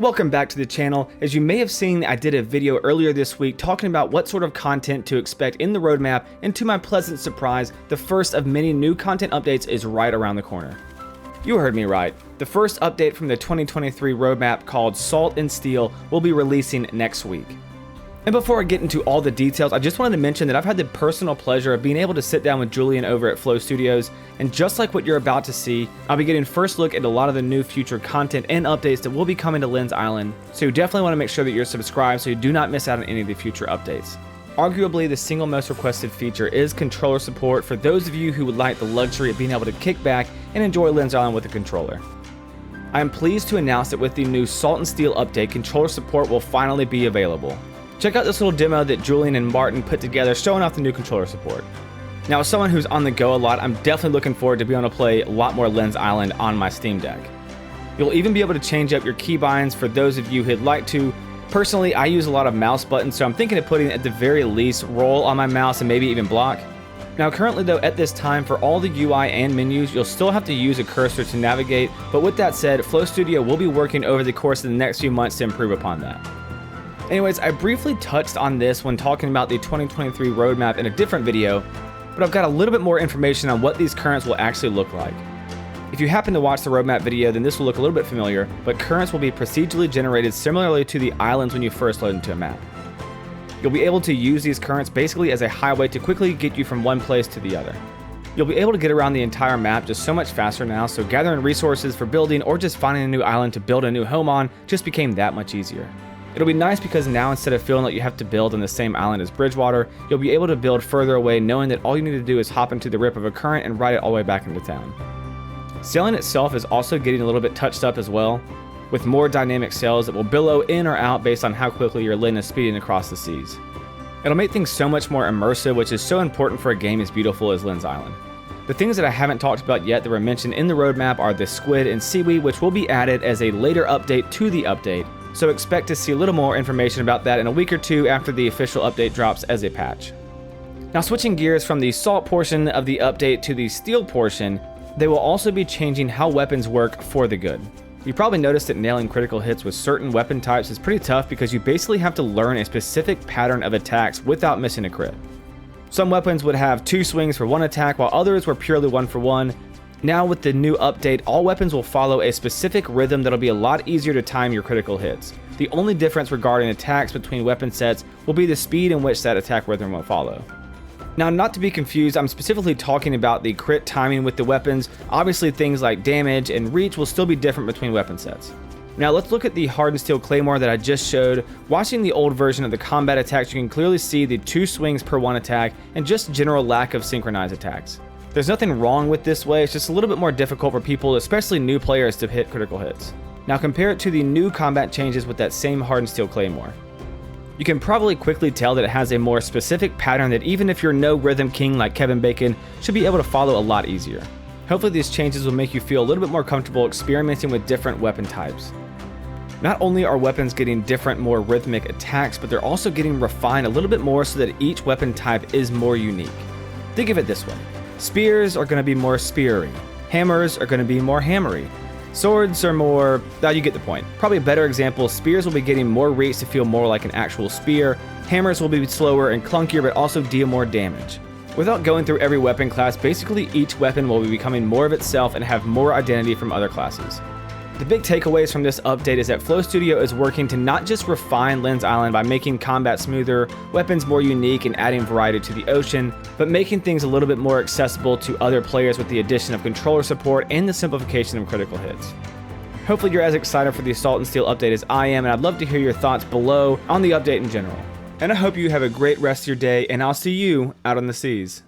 Welcome back to the channel. As you may have seen, I did a video earlier this week talking about what sort of content to expect in the roadmap, and to my pleasant surprise, the first of many new content updates is right around the corner. You heard me right. The first update from the 2023 roadmap, called Salt and Steel, will be releasing next week. And before I get into all the details, I just wanted to mention that I've had the personal pleasure of being able to sit down with Julian over at Flow Studios, and just like what you're about to see, I'll be getting first look at a lot of the new future content and updates that will be coming to Lynn's Island, so you definitely want to make sure that you're subscribed so you do not miss out on any of the future updates. Arguably, the single most requested feature is controller support for those of you who would like the luxury of being able to kick back and enjoy Lynn's Island with a controller. I am pleased to announce that with the new Salt and Steel update, controller support will finally be available. Check out this little demo that Julian and Martin put together showing off the new controller support. Now, as someone who's on the go a lot, I'm definitely looking forward to being able to play a lot more Lynn's Island on my Steam Deck. You'll even be able to change up your keybinds for those of you who'd like to. Personally, I use a lot of mouse buttons, so I'm thinking of putting at the very least roll on my mouse and maybe even block. Now currently though, at this time, for all the UI and menus, you'll still have to use a cursor to navigate, but with that said, Flow Studio will be working over the course of the next few months to improve upon that. Anyways, I briefly touched on this when talking about the 2023 roadmap in a different video, but I've got a little bit more information on what these currents will actually look like. If you happen to watch the roadmap video, then this will look a little bit familiar, but currents will be procedurally generated similarly to the islands when you first load into a map. You'll be able to use these currents basically as a highway to quickly get you from one place to the other. You'll be able to get around the entire map just so much faster now, so gathering resources for building or just finding a new island to build a new home on just became that much easier. It'll be nice because now, instead of feeling like you have to build on the same island as Bridgewater, you'll be able to build further away, knowing that all you need to do is hop into the rip of a current and ride it all the way back into town. Sailing itself is also getting a little bit touched up as well, with more dynamic sails that will billow in or out based on how quickly your Lynn is speeding across the seas. It'll make things so much more immersive, which is so important for a game as beautiful as Lynn's Island. The things that I haven't talked about yet that were mentioned in the roadmap are the squid and seaweed, which will be added as a later update to the update, so expect to see a little more information about that in a week or two after the official update drops as a patch. Now, switching gears from the salt portion of the update to the steel portion, they will also be changing how weapons work for the good. You probably noticed that nailing critical hits with certain weapon types is pretty tough because you basically have to learn a specific pattern of attacks without missing a crit. Some weapons would have 2 swings for 1 attack, while others were purely 1 for 1. Now with the new update, all weapons will follow a specific rhythm that'll be a lot easier to time your critical hits. The only difference regarding attacks between weapon sets will be the speed in which that attack rhythm will follow. Now, not to be confused, I'm specifically talking about the crit timing with the weapons. Obviously, things like damage and reach will still be different between weapon sets. Now let's look at the Hardened Steel Claymore that I just showed. Watching the old version of the combat attacks, you can clearly see the 2 swings per 1 attack and just general lack of synchronized attacks. There's nothing wrong with this way, it's just a little bit more difficult for people, especially new players, to hit critical hits. Now compare it to the new combat changes with that same Hardened Steel Claymore. You can probably quickly tell that it has a more specific pattern that even if you're no rhythm king like Kevin Bacon, should be able to follow a lot easier. Hopefully these changes will make you feel a little bit more comfortable experimenting with different weapon types. Not only are weapons getting different, more rhythmic attacks, but they're also getting refined a little bit more so that each weapon type is more unique. Think of it this way. Spears are going to be more spearing. Hammers are going to be more hammery. Swords are more... you get the point. Probably a better example, spears will be getting more reach to feel more like an actual spear. Hammers will be slower and clunkier, but also deal more damage. Without going through every weapon class, basically each weapon will be becoming more of itself and have more identity from other classes. The big takeaways from this update is that Flow Studio is working to not just refine Lynn's Island by making combat smoother, weapons more unique, and adding variety to the ocean, but making things a little bit more accessible to other players with the addition of controller support and the simplification of critical hits. Hopefully you're as excited for the Salt and Steel update as I am, and I'd love to hear your thoughts below on the update in general. And I hope you have a great rest of your day, and I'll see you out on the seas.